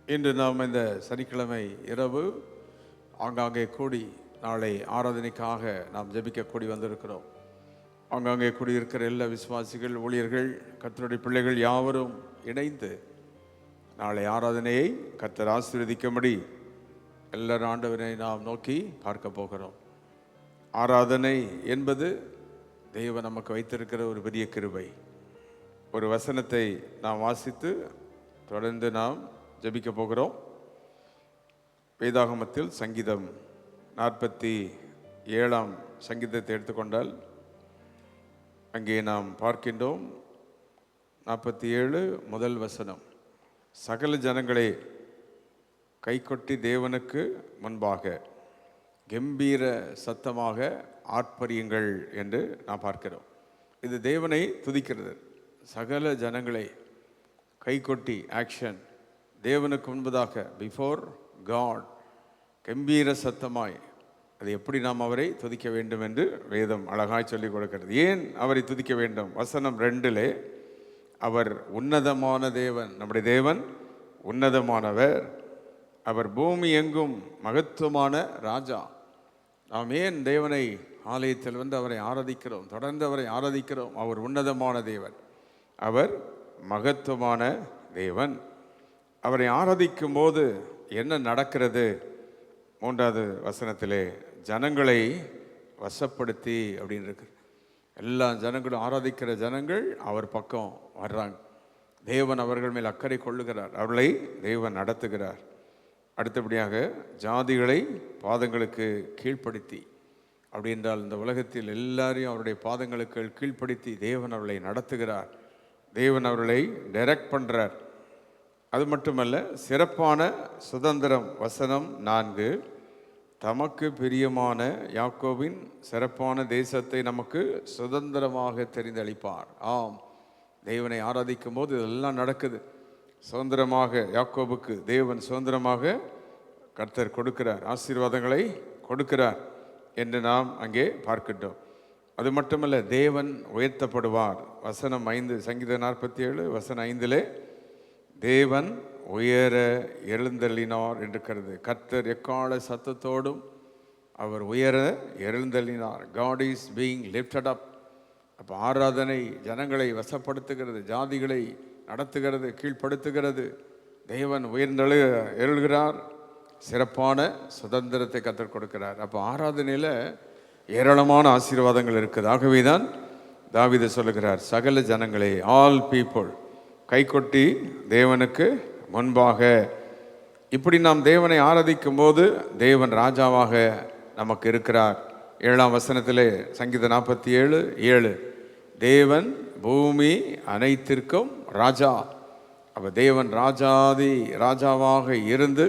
இன்று நாம் இந்த சனிக்கிழமை இரவு ஆங்காங்கே கூடி நாளை ஆராதனைக்காக நாம் ஜெபிக்க கூடி வந்திருக்கிறோம். ஆங்காங்கே கூடியிருக்கிற எல்லா விசுவாசிகள், ஊழியர்கள், கர்த்தருடைய பிள்ளைகள் யாவரும் இணைந்து நாளை ஆராதனையை கர்த்தர் ஆசீர்வதிக்கும்படி எல்லாரும் ஆண்டவரை நாம் நோக்கி பார்க்க போகிறோம். ஆராதனை என்பது தேவன் நமக்கு வைத்திருக்கிற ஒரு பெரிய கிருபை. ஒரு வசனத்தை நாம் வாசித்து தொடர்ந்து நாம் ஜெபிக்க போகிறோம். வேதாகமத்தில் சங்கீதம் 47 சங்கீதத்தை எடுத்துக்கொண்டால் அங்கே நாம் பார்க்கின்றோம். 47 முதல் வசனம், சகல ஜனங்களே கைகொட்டி தேவனுக்கு முன்பாக கம்பீர சத்தமாக ஆர்ப்பரியுங்கள் என்று நாம் பார்க்கிறோம். இது தேவனை துதிக்கிறது. சகல ஜனங்களை கைகொட்டி ஆக்ஷன், தேவனுக்கு முன்பதாக பிஃபோர் காட் கம்பீர சத்தமாய். அது எப்படி நாம் அவரை துதிக்க வேண்டும் என்று வேதம் அழகாய் சொல்லிக் கொடுக்கிறது. ஏன் அவரை துதிக்க வேண்டும்? வசனம் 2 அவர் உன்னதமான தேவன், நம்முடைய தேவன் உன்னதமானவர், அவர் பூமி எங்கும் மகத்துவமான ராஜா. நாம் ஏன் தேவனை ஆலயத்தில் வந்து அவரை ஆராதிக்கிறோம், தொடர்ந்து அவரை ஆராதிக்கிறோம்? அவர் உன்னதமான தேவன், அவர் மகத்துவமான தேவன். அவரை ஆராதிக்கும் போது என்ன நடக்கிறது? 3வது வசனத்திலே ஜனங்களை வசப்படுத்தி அப்படின்னு இருக்கு. எல்லா ஜனங்களும், ஆராதிக்கிற ஜனங்கள் அவர் பக்கம் வர்றாங்க. தேவன் அவர்கள் மேல் அக்கறை கொள்ளுகிறார், அவர்களை தேவன் நடத்துகிறார். அடுத்தபடியாக ஜாதிகளை பாதங்களுக்கு கீழ்ப்படுத்தி, அப்படி என்றால் இந்த உலகத்தில் எல்லாரையும் அவருடைய பாதங்களுக்கு கீழ்ப்படுத்தி தேவன் அவர்களை நடத்துகிறார், தேவன் அவர்களை டைரக்ட் பண்ணுறார். அது மட்டுமல்ல, சிறப்பான சுதந்திரம். வசனம் 4, தமக்கு பிரியமான யாக்கோபின் சிறப்பான தேசத்தை நமக்கு சுதந்திரமாக தெரிந்தளிப்பார். ஆம், தேவனை ஆராதிக்கும் போது இதெல்லாம் நடக்குது. சுதந்திரமாக யாக்கோபுக்கு தேவன் சுதந்திரமாக கர்த்தர் கொடுக்கிறார், ஆசீர்வாதங்களை கொடுக்கிறார் என்று நாம் அங்கே பார்க்கின்றோம். அது மட்டுமல்ல, தேவன் உயர்த்தப்படுவார். வசனம் 5, சங்கீதம் 47 வசனம் 5 தேவன் உயர எழுந்தள்ளினார் என்றிருக்கிறது. கர்த்தர் எக்கால சத்தத்தோடும் அவர் உயர எழுந்தள்ளினார். God is being lifted up. அப்போ ஆராதனை ஜனங்களை வசப்படுத்துகிறது, ஜாதிகளை நடத்துகிறது, கீழ்ப்படுத்துகிறது. தேவன் உயர்ந்தெழு எழுகிறார், சிறப்பான சுதந்திரத்தை கர்த்தர் கொடுக்கிறார். அப்போ ஆராதனையில் ஏராளமான ஆசீர்வாதங்கள் இருக்குது. ஆகவே தான் தாவீது சொல்லுகிறார், சகல ஜனங்களே, ஆல் பீப்புள் கைகொட்டி தேவனுக்கு முன்பாக. இப்படி நாம் தேவனை ஆராதிக்கும் போது தேவன் ராஜாவாக நமக்கு இருக்கிறார். 7ஆம் வசனத்திலே சங்கீதம் 47:7 தேவன் பூமி அனைத்திற்கும் ராஜா. அப்போ தேவன் ராஜாவாக இருந்து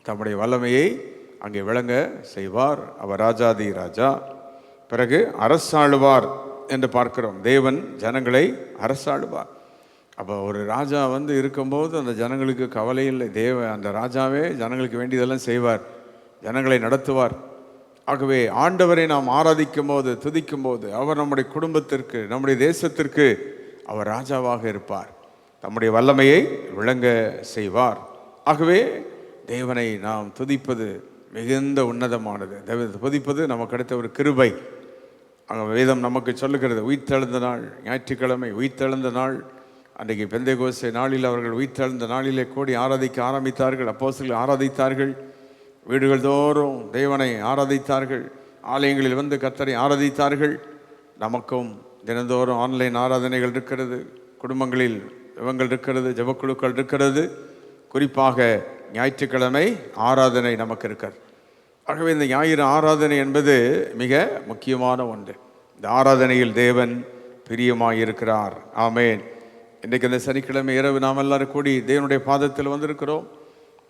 தம்முடைய வல்லமையை அங்கே விளங்க செய்வார். அவர் ராஜாதி ராஜா. பிறகு அரசாளுவார் என்று பார்க்கிறோம். தேவன் ஜனங்களை அரசாளுவார். அப்போ ஒரு ராஜா வந்து இருக்கும்போது அந்த ஜனங்களுக்கு கவலை இல்லை. அந்த ராஜாவே ஜனங்களுக்கு வேண்டியதெல்லாம் செய்வார், ஜனங்களை நடத்துவார். ஆகவே ஆண்டவரை நாம் ஆராதிக்கும் போது, துதிக்கும் போது, அவர் நம்முடைய குடும்பத்திற்கு, நம்முடைய தேசத்திற்கு அவர் ராஜாவாக இருப்பார், தம்முடைய வல்லமையை விளங்க செய்வார். ஆகவே தேவனை நாம் துதிப்பது மிகுந்த உன்னதமானது. துதிப்பது நமக்கு கிடைத்த ஒரு கிருபை. வேதம் நமக்கு சொல்லுகிறது, உயிர்த்தெழுந்த நாள் ஞாயிற்றுக்கிழமை, உயிர்த்தெழுந்த நாள். அன்றைக்கு பெந்தேகோஸ்தே நாளில் அவர்கள் உயிர்த்தெழுந்த நாளிலே கூடி ஆராதிக்க ஆரம்பித்தார்கள். அப்போஸ்தலர்கள் ஆராதித்தார்கள், வீடுகள் தோறும் தேவனை ஆராதித்தார்கள், ஆலயங்களில் வந்து கர்த்தரை ஆராதித்தார்கள். நமக்கும் தினந்தோறும் ஆன்லைன் ஆராதனைகள் இருக்கிறது, குடும்பங்களில் ஜெபங்கள் இருக்கிறது, ஜெபக்குழுக்கள் இருக்கிறது. குறிப்பாக ஞாயிற்றுக்கிழமை ஆராதனை நமக்கு இருக்கிறது. ஆகவே இந்த ஞாயிறு ஆராதனை என்பது மிக முக்கியமான ஒன்று. இந்த ஆராதனையில் தேவன் பிரியமாயிருக்கிறார். ஆமேன். இன்றைக்கு இந்த சனிக்கிழமை இரவு நாம் எல்லாரும் கூடி தேவனுடைய பாதத்தில் வந்திருக்கிறோம்.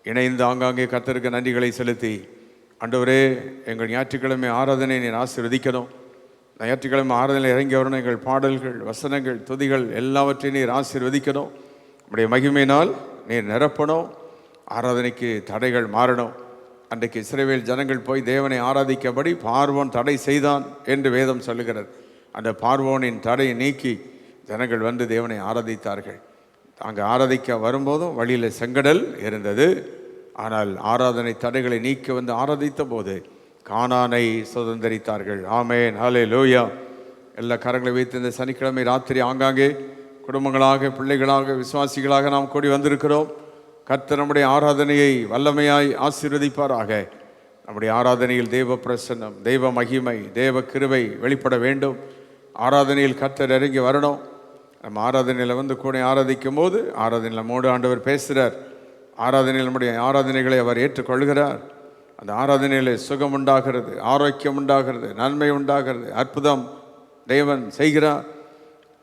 இணைந்து ஆங்காங்கே கர்த்தருக்கு நன்றிகளை செலுத்தி, ஆண்டவரே, எங்கள் ஞாயிற்றுக்கிழமை ஆராதனை நீர் ஆசீர்வதிக்கணும். ஞாயிற்றுக்கிழமை ஆராதனை இறங்கி வரணும். எங்கள் பாடல்கள், வசனங்கள், துதிகள் எல்லாவற்றையும் நீர் ஆசீர்வதிக்கணும். நம்முடைய மகிமையினால் நீர் நிரப்பணும். ஆராதனைக்கு தடைகள் மாறணும். அன்றைக்கு இஸ்ரவேல் ஜனங்கள் போய் தேவனை ஆராதிக்கபடி பார்வோன் தடை செய்தான் என்று வேதம் சொல்லுகிறது. அந்த பார்வோனின் தடையை நீக்கி ஜனங்கள் வந்து தேவனை ஆராதித்தார்கள். அங்கே ஆராதிக்க வரும்போதும் வழியில் செங்கடல் இருந்தது. ஆனால் ஆராதனை தடைகளை நீக்கி வந்து ஆராதித்த போது கானானை சுதந்தரித்தார்கள். ஆமேன், ஹல்லேலூயா. எல்லா கரங்களை வைத்து இந்த சனிக்கிழமை ராத்திரி ஆங்காங்கே குடும்பங்களாக, பிள்ளைகளாக, விசுவாசிகளாக நாம் கூடி வந்திருக்கிறோம். கர்த்தர் நம்முடைய ஆராதனையை வல்லமையாய் ஆசீர்வதிப்பாராக. நம்முடைய ஆராதனையில் தேவ பிரசன்னம், தெய்வ மகிமை, தேவ கிருபை வெளிப்பட வேண்டும். ஆராதனையில் கர்த்தர் இறங்கி வரணும். நம்ம ஆராதனையில் வந்து கூட ஆராதிக்கும் போது ஆராதனையில் நம்மோடு ஆண்டவர் பேசுகிறார். ஆராதனையில் நம்முடைய ஆராதனைகளை அவர் ஏற்றுக்கொள்கிறார். அந்த ஆராதனையில் சுகம் உண்டாகிறது, ஆரோக்கியம் உண்டாகிறது, நன்மை உண்டாகிறது, அற்புதம் தேவன் செய்கிறார்.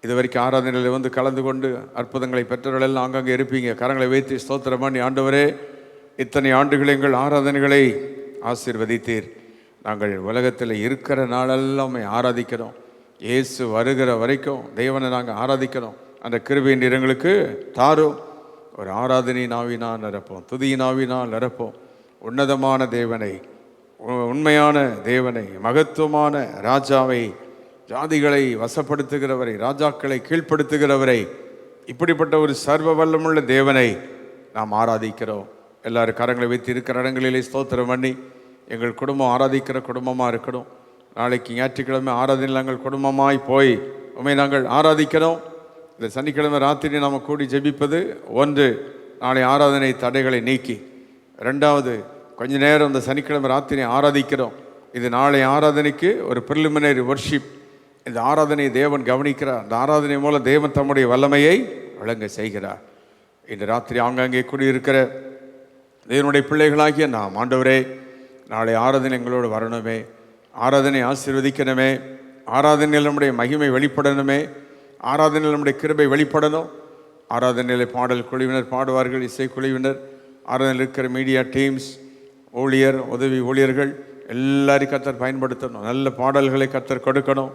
இது வரைக்கும் ஆராதனையில் வந்து கலந்து கொண்டு அற்புதங்களை பெற்றவர்கள் எல்லாம் அங்கங்கே இருப்பீங்க. கரங்களை வைத்து ஸ்தோத்திரம் பண்ணி, ஆண்டவரே, இத்தனை ஆண்டுகள் எங்கள் ஆராதனைகளை ஆசீர்வதித்தீர். நாங்கள் உலகத்தில் இருக்கிற நாளெல்லாம் ஆராதிக்கிறோம். இயேசு வருகிற வரைக்கும் தேவனை நாங்கள் ஆராதிக்கிறோம். அந்த கிருபையின் எங்களுக்கு தாரும். ஒரு ஆராதனை நாவினால் நிரப்போம், துதியின் நாவினால் நிரப்போம். உன்னதமான தேவனை, உண்மையான தேவனை, மகத்துவமான ராஜாவை, ஜாதிகளை வசப்படுத்துகிறவரை, ராஜாக்களை கீழ்ப்படுத்துகிறவரை, இப்படிப்பட்ட ஒரு சர்வ வல்லமுள்ள தேவனை நாம் ஆராதிக்கிறோம். எல்லாரும் கரங்களை வைத்து இருக்கிற இடங்களிலே ஸ்தோத்திரம் பண்ணி, எங்கள் குடும்பம் ஆராதிக்கிற குடும்பமாக இருக்கணும். நாளைக்கு ஞாயிற்றுக்கிழமை ஆராதனையில் நாங்கள் குடும்பமாய் போய் உண்மை நாங்கள் ஆராதிக்கிறோம். இந்த சனிக்கிழமை ராத்திரி நாம் கூடி ஜெபிப்பது ஒன்று, நாளை ஆராதனை தடைகளை நீக்கி. ரெண்டாவது, கொஞ்ச நேரம் இந்த சனிக்கிழமை ராத்திரி ஆராதிக்கிறோம். இது நாளை ஆராதனைக்கு ஒரு ப்ரிலிமினரி வர்ஷிப். இந்த ஆராதனை தேவன் கவனிக்கிறார். அந்த ஆராதனை மூலம் தேவன் தம்முடைய வல்லமையை வழங்க செய்கிறார். இன்று ராத்திரி ஆங்காங்கே கூடியிருக்கிற தேவனுடைய பிள்ளைகளாகிய நாம், ஆண்டவரே, நாளை ஆராதனை எங்களோடு வரணுமே, ஆராதனை ஆசீர்வதிக்கணுமே, ஆராதனையில் நம்முடைய மகிமை வெளிப்படணுமே, ஆராதனையில் நம்முடைய கிருபை வெளிப்படணும். ஆராதனையில் பாடல் குழுவினர் பாடுவார்கள், இசை குழுவினர், ஆராதனையில் இருக்கிற மீடியா டீம்ஸ், ஊழியர், உதவி ஊழியர்கள் எல்லாரையும் கர்த்தர் பயன்படுத்தணும். நல்ல பாடல்களை கர்த்தர் கொடுக்கணும்.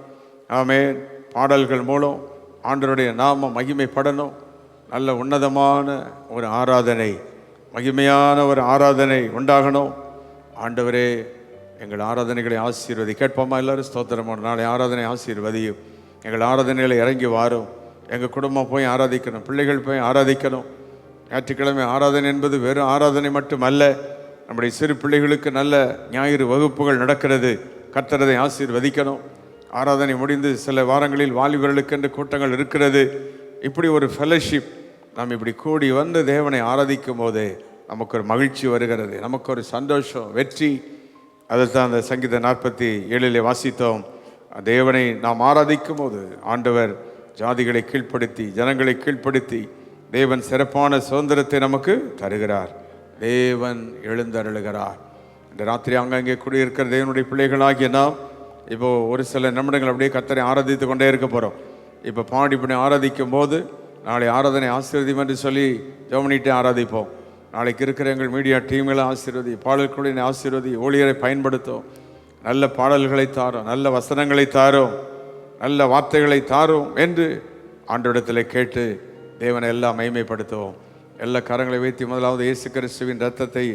ஆமென். பாடல்கள் மூலம் ஆண்டவருடைய நாமம் மகிமைப்படணும். நல்ல உன்னதமான ஒரு ஆராதனை, மகிமையான ஒரு ஆராதனை உண்டாகணும். ஆண்டவரே, எங்கள் ஆராதனைகளை ஆசீர்வதி. கேட்போமா எல்லாரும்? ஸ்தோத்திரமான நாளை ஆராதனை ஆசீர்வதியும். எங்கள் ஆராதனைகளை இறங்கி வாரும். எங்கள் குடும்பம் போய் ஆராதிக்கணும், பிள்ளைகள் போய் ஆராதிக்கணும். ஞாயிற்றுக்கிழமை ஆராதனை என்பது வெறும் ஆராதனை மட்டுமல்ல. நம்முடைய சிறு பிள்ளைகளுக்கு நல்ல ஞாயிறு வகுப்புகள் நடக்கிறது. கர்த்தரதை ஆசீர்வதிக்கணும். ஆராதனை முடிந்து சில வாரங்களில் வாலிபர்களுக்கு என்று கூட்டங்கள் இருக்கிறது. இப்படி ஒரு ஃபெலோஷிப், நாம் இப்படி கூடி வந்து தேவனை ஆராதிக்கும் போது நமக்கு ஒரு மகிழ்ச்சி வருகிறது, நமக்கு ஒரு சந்தோஷம், வெற்றி. அதைத்தான் அந்த சங்கீதம் 47 வாசித்தோம். தேவனை நாம் ஆராதிக்கும் போது ஆண்டவர் ஜாதிகளை கீழ்ப்படுத்தி, ஜனங்களை கீழ்ப்படுத்தி, தேவன் சிறப்பான சுதந்திரத்தை நமக்கு தருகிறார். தேவன் எழுந்தருளுகிறார். இந்த ராத்திரி அங்கங்கே குடியிருக்கிற தேவனுடைய பிள்ளைகளாகிய நாம் இப்போது ஒரு சில நிமிடங்கள் அப்படியே கர்த்தரை ஆராதித்து கொண்டே இருக்க போகிறோம். இப்போ பாடி பண்ணி ஆராதிக்கும் போது நாளை ஆராதனை ஆசீர்வதியும் என்று சொல்லி ஜெபம்னிட்டே ஆராதிப்போம். நாளைக்கு இருக்கிற எங்கள் மீடியா டீம்களை ஆசீர்வதி, பாடல் குழுவினை ஆசீர்வதி, ஊழியரை பயன்படுத்தும். நல்ல பாடல்களை தாரும், நல்ல வசனங்களை தாரும், நல்ல வார்த்தைகளை தாரும் என்று ஆண்டவரிடத்தில் கேட்டு தேவனை எல்லாம் மகிமைப்படுத்துவோம். எல்லா கரங்களை வைத்து முதலாவது இயேசு கிறிஸ்துவின் இரத்தத்தை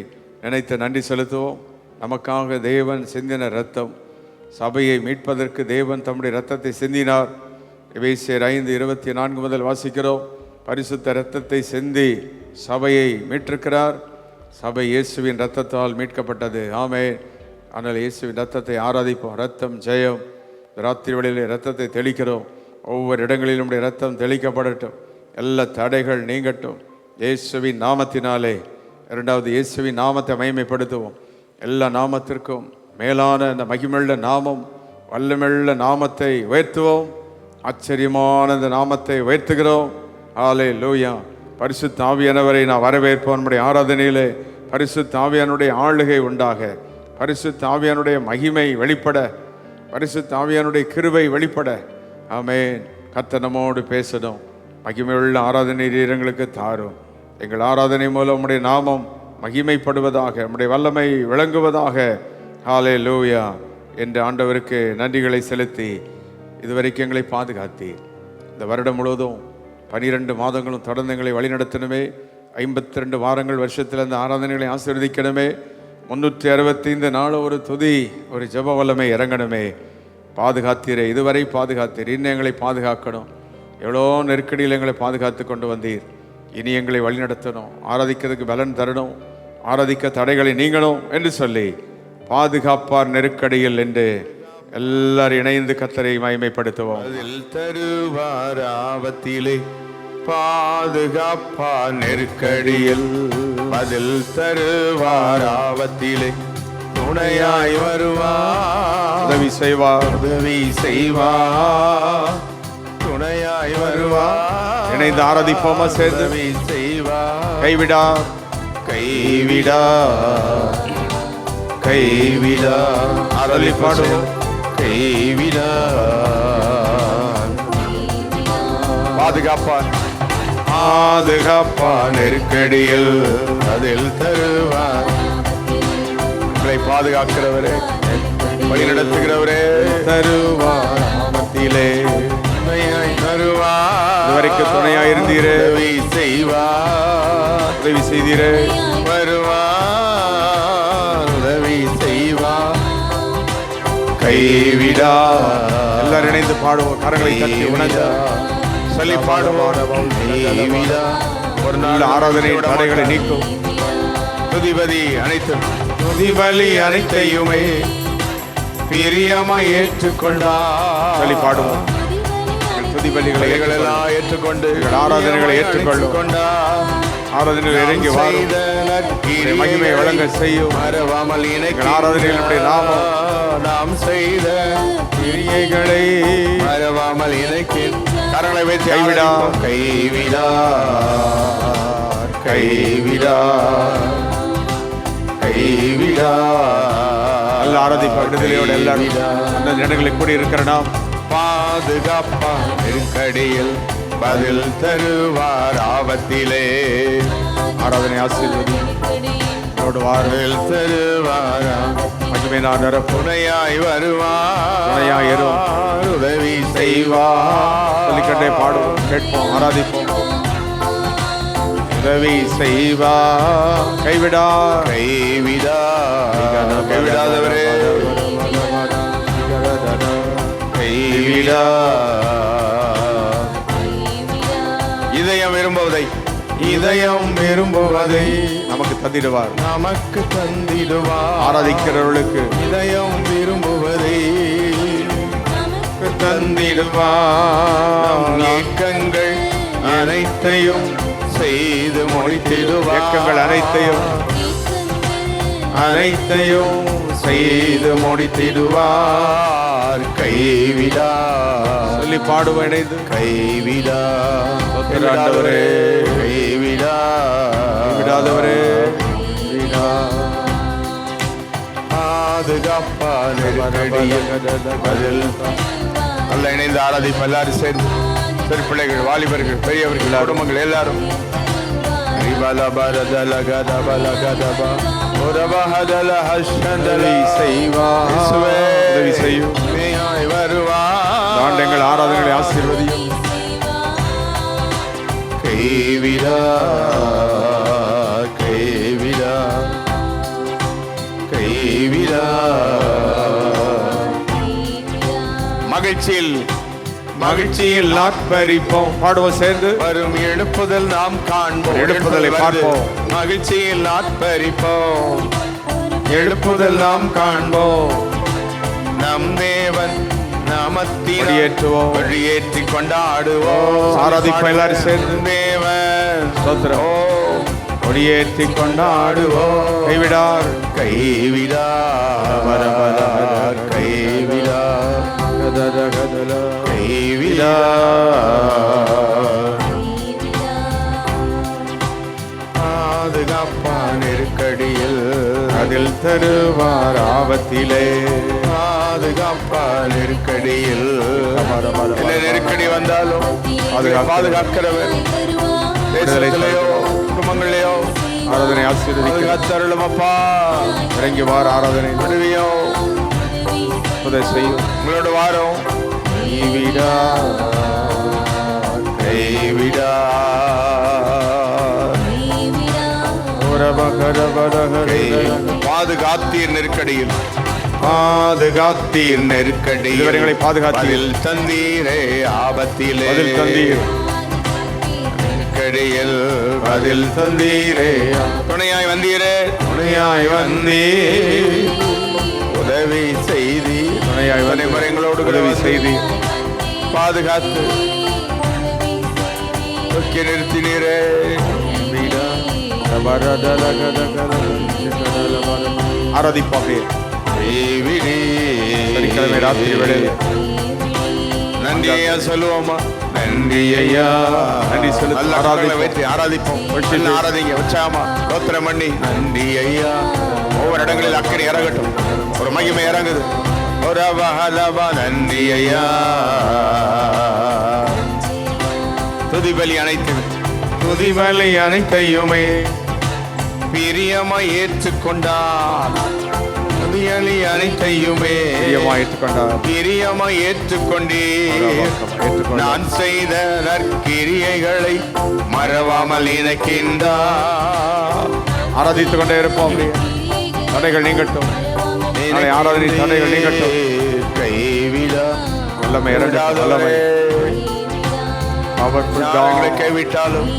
நினைத்து நன்றி செலுத்துவோம். நமக்காக தேவன் சிந்தின இரத்தம், சபையை மீட்பதற்கு தேவன் தம்முடைய இரத்தத்தை சிந்தினார். எபேசியர் 5:24 முதல் வாசிக்கிறோம். பரிசுத்த இரத்தத்தை சிந்தி சபையை மீட்டிருக்கிறார். சபை இயேசுவின் இரத்தத்தால் மீட்கப்பட்டது. ஆமென். ஆனால் இயேசுவின் இரத்தத்தை ஆராதிப்போம். இரத்தம் ஜெயம். ராத்திரி வேளையில் இரத்தத்தை தெளிக்கிறோம். ஒவ்வொரு இடங்களிலும் நம்முடைய இரத்தம் தெளிக்கப்படட்டும். எல்லா தடைகள் நீங்கட்டும் இயேசுவின் நாமத்தினாலே. இரண்டாவது, இயேசுவின் நாமத்தை மகிமைப்படுத்துவோம். எல்லா நாமத்திற்கும் மேலான அந்த மகிமுள்ள நாமம், வல்லமையுள்ள நாமத்தை உயர்த்துவோம். ஆச்சரியமான அந்த நாமத்தை உயர்த்துகிறோம். ஹல்லேலூயா. பரிசுத்த ஆவியானவரை நான் வரவேற்போம். நம்முடைய ஆராதனையிலே பரிசுத்த ஆவியானுடைய ஆளுகை உண்டாக, பரிசுத்த ஆவியானுடைய மகிமை வெளிப்பட, பரிசுத்த ஆவியானுடைய கிருபை வெளிப்பட. ஆமென். கர்த்தர் நம்மோடு பேசணும். மகிமையுள்ள ஆராதனை எங்களுக்கு தாரும். எங்கள் ஆராதனை மூலம் உம்முடைய நாமம் மகிமைப்படுவதாக, உம்முடைய வல்லமை விளங்குவதாக. ஹல்லேலூயா என்று ஆண்டவருக்கு நன்றிகளை செலுத்தி இதுவரைக்கும் எங்களை பாதுகாத்தி இந்த வருடம் முழுவதும் 12 மாதங்களும் தொடர்ந்து எங்களை வழிநடத்தணுமே. 52 வாரங்கள் வருஷத்தில் அந்த ஆராதனைகளை ஆசீர்வதிக்கணுமே. 365 நாள் ஒரு துதி, ஒரு ஜெப வல்லமை இறங்கணுமே. பாதுகாத்தீரே, இதுவரை பாதுகாத்தீர், இன்னும் எங்களை பாதுகாக்கணும். எவ்வளோ நெருக்கடியில் எங்களை பாதுகாத்து கொண்டு வந்தீர். இனி எங்களை வழிநடத்தணும், ஆராதிக்கிறதுக்கு பலன் தரணும், ஆராதிக்க தடைகளை நீங்களும் என்று சொல்லி பாதுகாப்பார் நெருக்கடியில் என்று எல்லாரும் இணைந்து கர்த்தரை மகிமைப்படுத்துவோம். அதில் தருவார் ஆபத்திலே, பாதுகாப்பார் நெருக்கடியில், அதில் தருவார் ஆபத்திலே, துணையாய் வருவார், உதவி செய்வார், உதவி செய்வார், துணையாய் வருவார். இணைந்து ஆராதிப்போமா சேர்ந்து? உதவி செய்வார், கைவிடா கைவிடா கைவிடா. சொல்லி பாடுவோம். கைவிடா பாதுகாப்பார், பாதுகாப்பார் நெருக்கடியில், அதில் தருவார். உங்களை பாதுகாக்கிறவரே, வழி நடத்துகிறவரே, தருவார் ஆபத்திலே. துணையாய் தருவார். இதுவரைக்கும் துணையாய் இருந்தீரே, உதவி செய்வார், உதவி செய்தீரே. வருவார், உதவி செய்வார், கைவிடா. எல்லாரும் இணைந்து பாடுவோம். கரங்களை தட்டி உணர்ந்து சொல்லி பாடுவோம். கைவிடா. ஒரு நாள் ஆராதனையின் தடைகளை நீக்கும் துதிபதி அனைத்து துதிபலி அனைத்தையுமே பிரியமாய் ஏற்றுக்கொண்டார். சொல்லி பாடுவோம். துதிபலிகளை எல்லாம் ஏற்றுக்கொண்டு ஆராதனைகளை ஏற்றுக்கொண்டார். ஆராதனையில் இறங்கி வாரும், மகிமை வழங்க செய்யும். மறவாமல் ஆராதனையில் நாமம் நாம் செய்த கிரியைகளை மறவாமல் இணைக்கு. கரங்களை வைத்து கைவிடா. கைவிடா கைவிடா கைவிடா. நல்ல ஆராதிப்பா விடுதலையோட எல்லாரும் அந்த இடங்களில் கூடி இருக்கிற நாம் பாதுகாப்பா நெருக்கடியில், பதில் தருவார் ஆபத்திலே. ஆராதனை ஆசீர்வதி வாரில் தருவார் மகிமை நான் நிரப்பும். துணையாய் வருவார், துணையாய் வருவார், உதவி செய்வார். சொல்லிக்கண்டே பாடுவோம், கேட்போம், ஆராதிப்போம். உதவி செய்வா, கைவிடா கைவிடா கைவிடாதவரே, கைவிடா. இதயம் விரும்புவதை, இதயம் விரும்புவதை நமக்கு தந்திடுவார், நமக்கு தந்திடுவார். ஆராதிக்கிறவர்களுக்கு இதயம் விரும்புவதை தந்திடுவார். ஏக்கங்கள் அனைத்தையும் செய்து முடித்திடுவார். ஏக்கங்கள் அனைத்தையும் அனைத்தையும் செய்து முடித்திடுவார். கைவிடா சொல்லி பாடுவோம் இணைந்து. கைவிடா ஆண்டவரே, கைவிடா விடாதவரே, பாதுகாப்பான பதில். நல்ல இணைந்து ஆராதிப்பு எல்லாரும் சேர்ந்து, சிறு பிள்ளைகள், வாலிபர்கள், பெரியவர்கள், குடும்பங்கள் எல்லாரும் உதவி செய்யும். எங்கள் ஆராதனைகளை ஆசீர்வதியும். கைவிடா கைவிடா கைவிடா. மகிழ்ச்சியில் மகிழ்ச்சியில் ஆர்ப்பரிப்போம். பாடுவோம் சேர்ந்து. வரும் எழுப்புதல் நாம் காண்போம். எழுப்புதலை பார்ப்போம். மகிழ்ச்சியில் ஆர்ப்பரிப்போம். எழுப்புதல் நாம் காண்போம். நம் தேவன் நாமத்தின் ஏற்றுவோம், வழியேற்றி கொண்டாடுவோம். ஆராதிப்போம் எல்லாரும் சேர்ந்து. தேவன் ஸ்தோத்திரம். கொடியேற்றி கொண்டாடுவோம். கைவிடார் கைவிடா கைவிடா கைவிடா. பாதுகாப்பா நெருக்கடியில், அதில் தருவார் ஆபத்திலே. பாதுகாப்பா நெருக்கடியில், என்ன நெருக்கடி வந்தாலும் பாதுகாக்கிறவர். தேசத்திலேயோ குடும்பங்களிலேயோ ஆராதனை ஆசீர்வதித்தருளும் அப்பா. இறங்கி வார ஆராதனை உதவியோ உதவி செய்யும். உங்களோட வாரம் கைவிடா கைவிடா. பாதுகாத்தீர் நெருக்கடியில், பாதுகாத்தீர் நெருக்கடியில், இதுவரைகளை பாதுகாத்தீர். தந்தீரே ஆபத்திலே, பதில் தந்தீர். நெருக்கடியில் பதில் தந்தீரே. துணையாய் வந்தீரே, துணையாய் வந்தீர், உதவி செய்தி, துணையாய் வந்து எங்களோடு உதவி செய்தி, பாதுகாத்து தூக்கி நிறுத்தினீரே. ஆராதிப்பாங்க. சனிக்கிழமை ராத்திரி வேளையில் நன்றி ஐயா சொல்லுவோமா? நன்றி ஐயா, நன்றி சொல்லு. ஆராதிப்போம், ஆராதிங்க உற்சாகமா ஸ்தோத்திரம் பண்ணி. நன்றி ஐயா. ஒவ்வொரு இடங்களில் அக்கறை இறங்கட்டும், ஒரு மகிமை இறங்குது. ஒரு அவஹலவா. நன்றி ஐயா. துதிபலி அனைத்தையுமே பிரியமாய் ஏற்றுக்கொண்டார். துதிபலி அனைத்தையுமே பிரியமாய் ஏற்றுக்கொண்டீர். நான் செய்த நற்கிரியைகளை மறவாமல் இணைக்கின்றார். ஆராதித்துக் கொண்டே இருப்போம். தடைகள் நீங்கட்டும், ஆராதனை தடைகள் நீங்கட்டும். கைவிடா வல்லமை இறங்காத வல்லமை அவர் கைவிட்டாலும்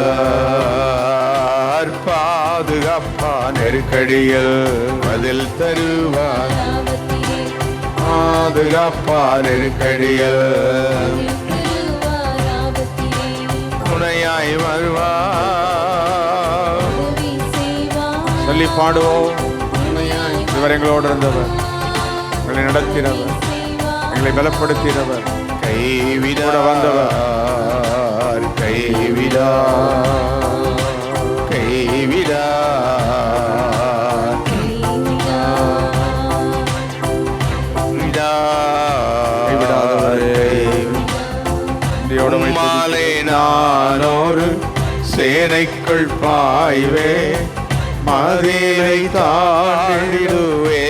கைவிடார். பாதுகாப்பா நெருக்கடியில் பதில் தருவார். பாதுகாப்பா நெருக்கடியில் துணையாய் வருவார். சொல்லி பாடுவோம். இவர் எங்களோடு இருந்தவர், எங்களை நடத்தினவர், எங்களை பலப்படுத்தினவர், கைவிட வந்தவர். கைவிடா கைவிடா மாலை நானொரு சேனைக்குள் பாய்வே, மதிலை தாண்டிடுவே.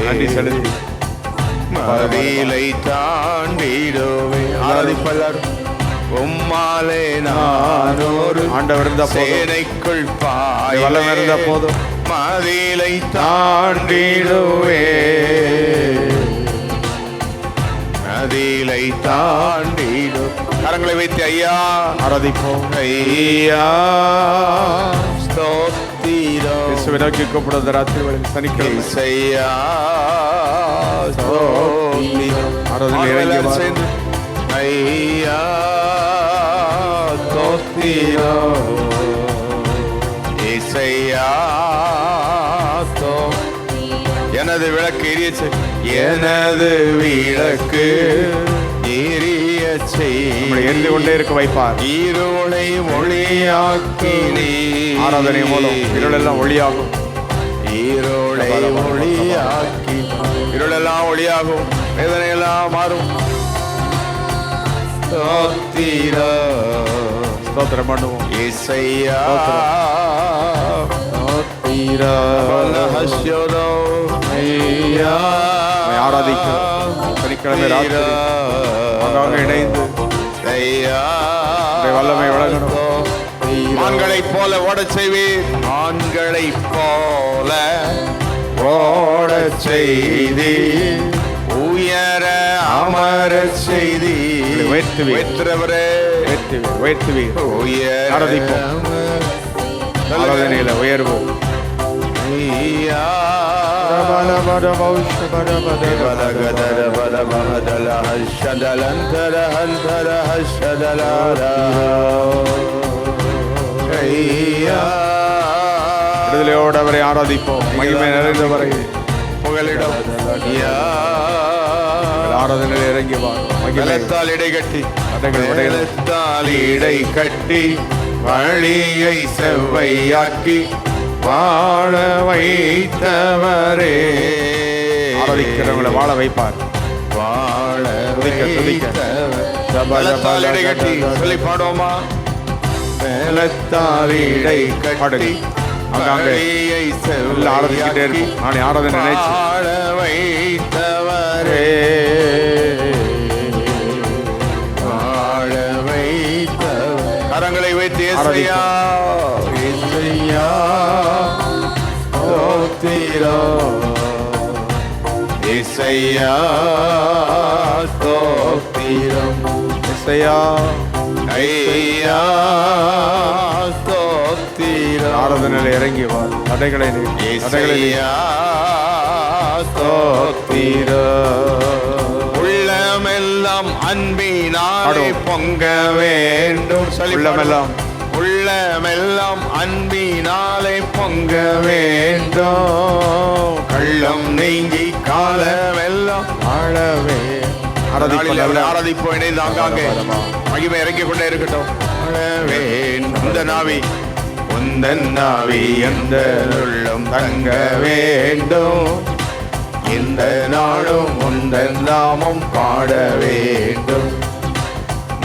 நன்றி செலுத்தி மதிலை தாண்டிடுவே. ஆராதிப்பல்லார். உம்மாலே நானொரு ஆண்டவர் சேனைக்குள் பாய் வல்லம் இருந்த போதும் மதிலை தாண்டிடுவே. மதிலை தாண்டிடு. கரங்களை வைத்து ஐயா ஆராதிப்போம். ஐயா ஸ்தோத்திரம். இயேசுவை நோக்கி கூப்பிடுவது ராத்திரி வேளையில் சனிக்கிழமை. ஐயா ஸ்தோத்திரம். ஆராதனை இறங்கி சேர்ந்து ஐயா ஸ்தோத்திரம். இசையா எனது விளக்கு எரியச்சு, எனது விளக்கு எரிய எரிந்து கொண்டே இருக்க வைப்பார். இருளை ஒளியாக்கினே. ஆராதனை மூலம் இருளெல்லாம் ஒளியாகும். இருளை ஒளியாக்கி இருளெல்லாம் ஒளியாகும், வேதனையெல்லாம் மாறும். ஸ்தோத்திரம் பண்ணுவோம். இசையா ஆராதிக்க சனிக்கிழமை ராத்திரி இணைந்து வல்லமை வழங்கணும். ஆண்களைப் போல ஓடச் செய்வீர். ஆண்களைப் போல ஓடச் செய்தி, உயர அமர செய்தி. உயர்த்துவீர். ஆராதிப்போம். ஆராதனையில உயர்வு. விடுதலையோடு அவரை ஆராதிப்போம். மகிமை நிறைந்தவரை புகலிடம். ஆராதனையில் இறங்கி மகிழத்தால் இடை கட்டி, மகிழத்தால் இடை கட்டி, வழியை செவ்வையாக்கி வாழ வைத்தவரே. ஆராதிக்கிறவங்களை வாழ வைப்பார். வாழ வைத்தவர் இடை கட்டி சொல்லி பாடுவோமா? மேலத்தால் இடை கட்டி வழியை செவ்வையாக்கி வாழ வைத்தவரே. வாழ வைத்தவர். கரங்களை வைத்து இசையா இசையா ஸ்தோத்திரம். இசையா ஸ்தோத்திரம். ஏசையா ஐயா ஸ்தோத்திரம். ஆராதனையில் இறங்கி வா. தடைகளை நீக்கு. தடைகளை நீக்கு. ஏசையா ஸ்தோத்திரம். உள்ளமெல்லாம் அன்பினாலே பொங்க வேண்டும். உள்ளமெல்லாம் உள்ளமெல்லாம் அன்பினாலே பொங்க வேண்டும். கள்ளம் நீங்கி காலமெல்லாம் ஆளவே. ஆராதிப்போம். இணைந்து ஆங்காங்கே மகிமை இறங்கிக் கொண்டே இருக்கட்டும். இந்த நாவி உந்தன் நாவி எந்த உள்ளம் தங்க வேண்டும். இந்த நாளும் உந்தன் நாமம் பாட வேண்டும்.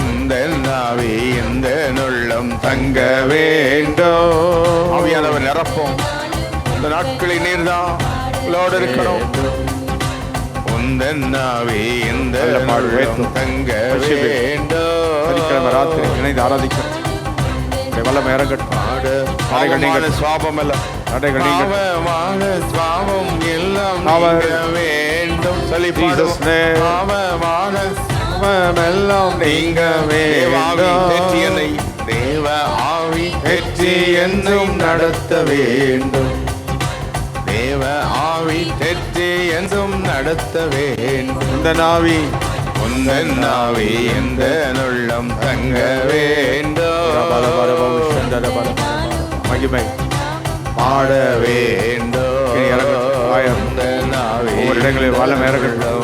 இந்த நாவி எந்த உள்ளம் தங்க வேண்டும். ஆவியானவர் நிரப்போம். இந்த நாட்களில் நீர்தான் உங்களோடு இருக்கணும். உந்தன் நாவி எந்த உள்ளம் தங்க வேண்டும். ராத்திரி இணைந்து ஆராதிக்கிறோம். வல்லமை இறங்கட்டும். சுவாபம் எல்லாம் தடைகள் நீங்க சுவாபம் எல்லாம் வேண்டும். சொல்லி எல்லாம் நீங்க என்னை தேவ ஆவி வெற்றி என்றும் நடத்த வேண்டும். தேவ ஆவி தெற்றி என்றும் நடத்த வேண்டும். இந்த நாவி உந்தன் நாவி எந்த உள்ளம் தங்க வேண்டும். மகிமை பாட வேண்டும். ஒவ்வொரு இடங்களில் வல்லமை இறங்கட்டும்.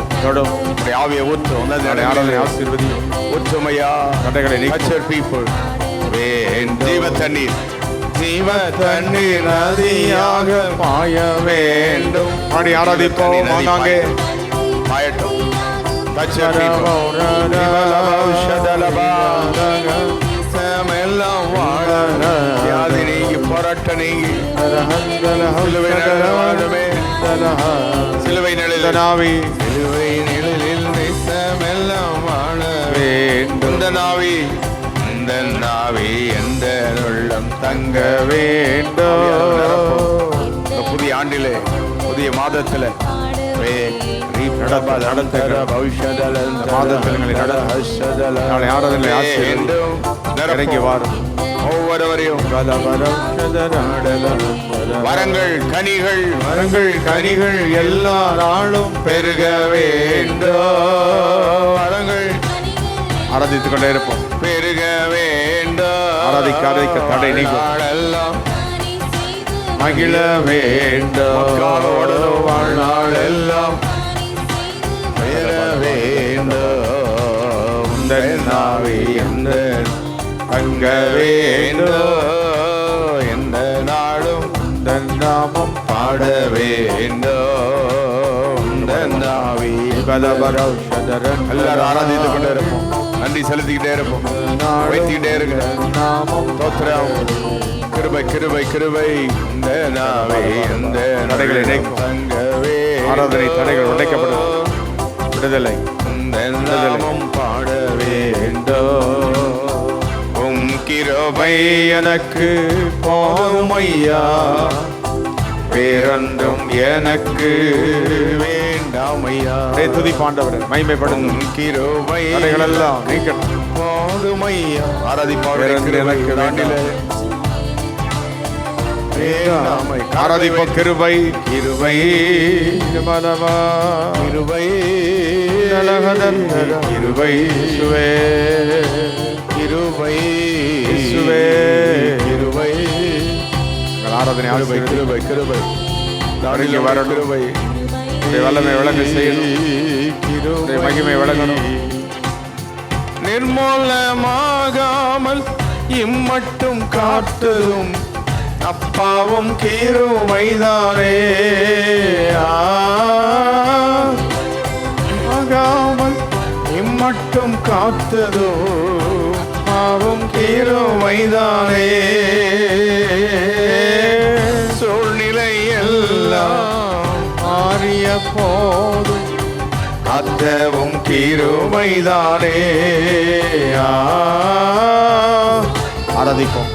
ஆவியை ஊற்றும். ஆசீர்வதி ஊற்றுமையா தடைகளை people ஜீவ தண்ணீர் ஜீவ தண்ணீர் நதியாக பாய வேண்டும். பாடி ஆராதிப்போம். வாங்காங்கே பாயட்டும். எல்லாம் வாழ வியாதி நீங்கி போராட்ட நீங்கி சிலுவை நிழலில் நாவி சிலுவை நிழலில் நேசமெல்லாம் வாழ வேண்டும். இந்த நாவி இந்த நாவி எந்த உள்ளம் தங்க வேண்டும். புதிய ஆண்டிலே புதிய மாதத்துல இறங்கி வாரும். ஒவ்வொருவரையும் வரங்கள் கனிகள் கனிகள் எல்லா நாளும் பெருக வேண்டும். வரங்கள் ஆராதித்துக் கொண்டே இருப்போம். பெருக வேண்டும். ஆராதிக்க தடை நீங்கும். எல்லாம் மகிழ வேண்டும். வாழ்நாள் எல்லாம் பெற வேண்டும். இந்த நாவி எந்த தங்க வேண்டும். எந்த நாளும் தன் நாமம் பாட வேண்டும். இந்த நாவி எல்லாரும் ஆராதித்துக் கொண்டே இருப்போம். நன்றி செலுத்திக்கிட்டே இருப்போம். வைத்துக்கிட்டே இருங்க. நாமம் தோத்திரம். கிருபை கிருபை கிருபை. இந்த நாவே இந்த தடைகளை நீக்கும். தங்கவே ஆராதனை தடைகள் உடைக்கப்படும். விடுதலை இந்த நாமம் பாட வேண்டும். உம் கிருபை எனக்கு போதும் ஐயா. வேறொன்றும் எனக்கு வேண்டாம் ஐயா. துதி பாண்டவர் மைமைப்படும். கிருபை தடைகள் எல்லாம் நீக்கட்டும். போதும் ஐயா. ஆராதிப்பாடு எனக்கு நாட்டில ஆராதிப்போம். கிருபை கிருபை கிருபை கிருபை சுவே கிருபை சுவே கிருபை. ஆராதனை கிருபை கிருபை கிருபை. நாடில் வரணும். கிருபை வல்லமை விளங்க செய்யணும். மகிமை விளங்கணும். நிர்மூலமாகாமல் இம்மட்டும் காத்ததும் அப்பாவும் கிருபைதானே. ஆகாமல் இம்மட்டும் காத்ததும் அப்பாவும் கிருபைதானே. சூழ்நிலை எல்லாம் மாறிய போதும் காத்தவும் கிருபைதானே. ஆராதிப்போம்.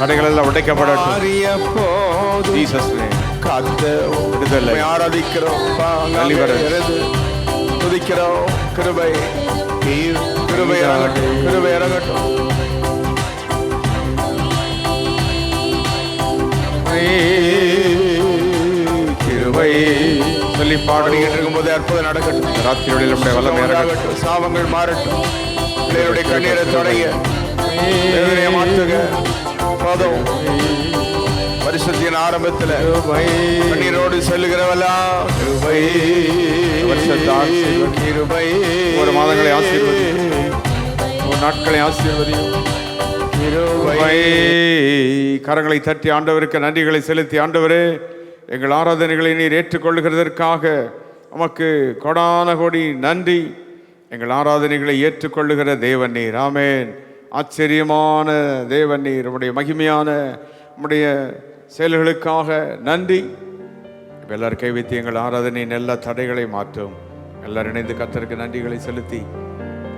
தடைகள் எல்லாம் உடைக்கப்படட்டும். மாறிய போதும் ஜீசஸ் நேம். காத்தவும் விடுதலை. ஆராதிக்கிறோம். deliverance. துதிக்கிறோம். கிருபை கிருபை இறங்கட்டும், கிருபை இறங்கட்டும். கிருபை சொல்லி பாடிக்கிட்டு இருக்கும்போது அற்புதம் நடக்கட்டும். ராத்திரியோட நம்முடைய வல்லமை இறங்கட்டும். சாபங்கள் மாறட்டும். பிள்ளைகளுடைய கண்ணீரை தொடங்க, வேதனையை மாற்றுக. போதும். வருஷத்தின் ஆரம்பத்தில் கண்ணீரோடு செல்லுகிறவெல்லாம் கிருபை, கிருபை. ஒரு மாதங்களை ஆசீர்வதியும், ஒரு நாட்களை ஆசீர்வதியும். கரங்களை தட்டி ஆண்டவருக்கு நன்றிகளை செலுத்தி, ஆண்டவரே எங்கள் ஆராதனைகளை நீர் ஏற்றுக்கொள்ளுகிறதற்காக நமக்கு கொடான கோடி நன்றி. எங்கள் ஆராதனைகளை ஏற்றுக்கொள்ளுகிற தேவன் நீர். ஆமென். ஆச்சரியமான தேவன் நீர். உம்முடைய மகிமையான உம்முடைய செயல்களுக்காக நன்றி. இப்போ எல்லாரும் கை வைத்து எங்கள் ஆராதனையின் எல்லா தடைகளை மாற்றும். எல்லாரும் இணைந்து கர்த்தருக்கு நன்றிகளை செலுத்தி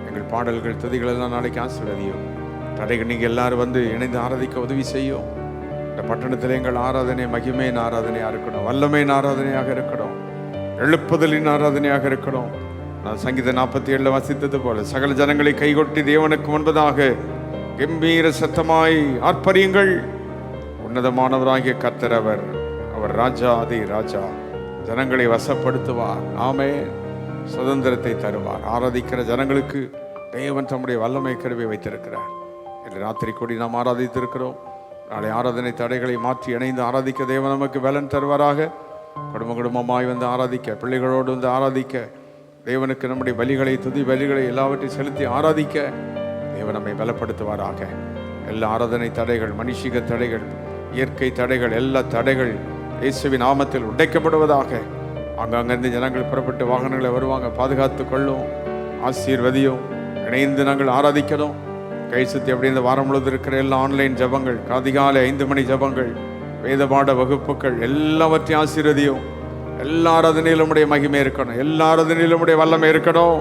எங்கள் பாடல்கள் துதிகள் எல்லாம் நாளைக்கு ஆசீர்வதியும். தடைகள் நீங்கள் எல்லாரும் வந்து இணைந்து ஆராதிக்க உதவி செய்யும். இந்த பட்டணத்தில் எங்கள் ஆராதனை மகிமையின் ஆராதனையாக இருக்கணும், வல்லமையின் ஆராதனையாக இருக்கணும், எழுப்புதலின் ஆராதனையாக இருக்கணும். நான் சங்கீத 47 வாசித்தது போல சகல ஜனங்களை கைகொட்டி தேவனுக்கு முன்பதாக கம்பீர சத்தமாய் ஆர்ப்பரியுங்கள். உன்னதமானவராகிய கர்த்தர் அவர். அவர் ராஜா, அதே ராஜா. ஜனங்களை வசப்படுத்துவார். ஆமென். சுதந்திரத்தை தருவார். ஆராதிக்கிற ஜனங்களுக்கு தேவன் தம்முடைய வல்லமை கருவை வைத்திருக்கிறார். இன்று ராத்திரி கூடி நாம் ஆராதித்திருக்கிறோம். நாளை ஆராதனை தடைகளை மாற்றி இணைந்து ஆராதிக்க தேவன் நமக்கு பலன் தருவாராக. குடும்பமாய் வந்து ஆராதிக்க, பிள்ளைகளோடு வந்து ஆராதிக்க, தேவனுக்கு நம்முடைய பலிகளை, துதி பலிகளை எல்லாவற்றையும் செலுத்தி ஆராதிக்க தேவன் நம்மை பலப்படுத்துவாராக. எல்லா ஆராதனை தடைகள், மனுஷிக தடைகள், இயற்கை தடைகள், எல்லா தடைகள் இயேசுவின் நாமத்தில் உடைக்கப்படுவதாக. அங்கங்கிருந்து ஜனங்கள் புறப்பட்டு வாகனங்களை வருவாங்க. பாதுகாத்து கொள்ளும், ஆசீர்வதியும். இணைந்து நாங்கள் ஆராதிக்கணும். கை சுற்றி அப்படி இந்த வாரம் முழுவதும் இருக்கிற எல்லா ஆன்லைன் ஜபங்கள், அதிகாலை 5 மணி ஜபங்கள், வேதபாட வகுப்புகள் எல்லாவற்றையும் ஆசீர்வதியும். எல்லா ஆராதனையிலும் உம்முடைய மகிமை இருக்கணும். எல்லா ஆராதனையிலும் உம்முடைய வல்லமை இருக்கணும்.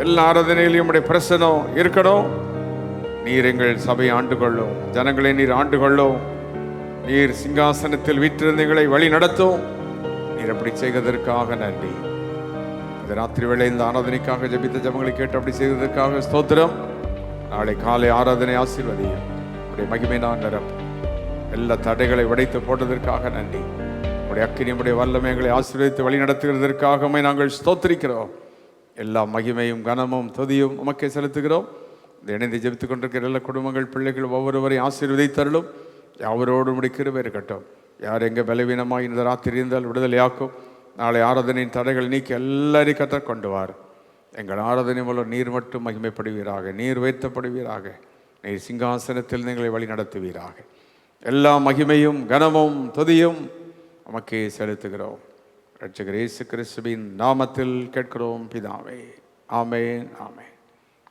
எல்லா ஆராதனையிலும் உம்முடைய பிரசனம் இருக்கணும். நீர் எங்கள் சபையை ஆண்டு கொள்ளும், ஜனங்களை நீர் ஆண்டு கொள்ளும். நீர் சிங்காசனத்தில் வீற்றிருந்தங்களை வழி நடத்தும். நீர் அப்படி செய்வதற்காக நன்றி. இந்த ராத்திரி வேளை இந்த ஆராதனைக்காக ஜபித்த ஜபங்களை கேட்டு அப்படி செய்வதற்காக ஸ்தோத்திரம். நாளை காலை ஆராதனை ஆசீர்வதியும். உடைய மகிமை நான் நிரப்பும். எல்லா தடைகளை உடைத்து போட்டதற்காக நன்றி. உடைய அக்கினி, உடைய வல்லமை எங்களை ஆசீர்வதித்து வழி நடத்துகிறதற்காக நாங்கள் ஸ்தோத்திரிக்கிறோம். எல்லா மகிமையும் கனமும் துதியும் உமக்கே செலுத்துகிறோம். இந்த இணைந்து ஜெபித்துக் கொண்டிருக்கிற எல்லா குடும்பங்கள், பிள்ளைகள் ஒவ்வொருவரையும் ஆசீர்வதித்தருளும். யாவரோடு உடைய கிருபை இருக்கட்டும். யார் எங்கே பலவீனமாக இந்த ராத்திரி இருந்தால் விடுதலையாக்கும். நாளை ஆராதனையின் தடைகள் நீக்கி எல்லாரையும் கற்று கொண்டு வார். எங்கள் ஆராதனை மூலம் நீர் மட்டும் மகிமைப்படுவீராக, நீர் உயர்த்தப்படுவீராக. நீர் சிங்காசனத்தில் எங்களை வழி நடத்துவீராக. எல்லா மகிமையும் கனமும் துதியும் உமக்கே செலுத்துகிறோம். இரட்சகர் இயேசு கிறிஸ்துவின் நாமத்தில் கேட்கிறோம் பிதாவே. ஆமென், ஆமென்.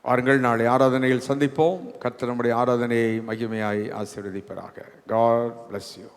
வாருங்கள், நாளை ஆராதனையில் சந்திப்போம். கர்த்தர் நம்முடைய ஆராதனையை மகிமையாய் ஆசீர்வதிப்பாராக. God bless you.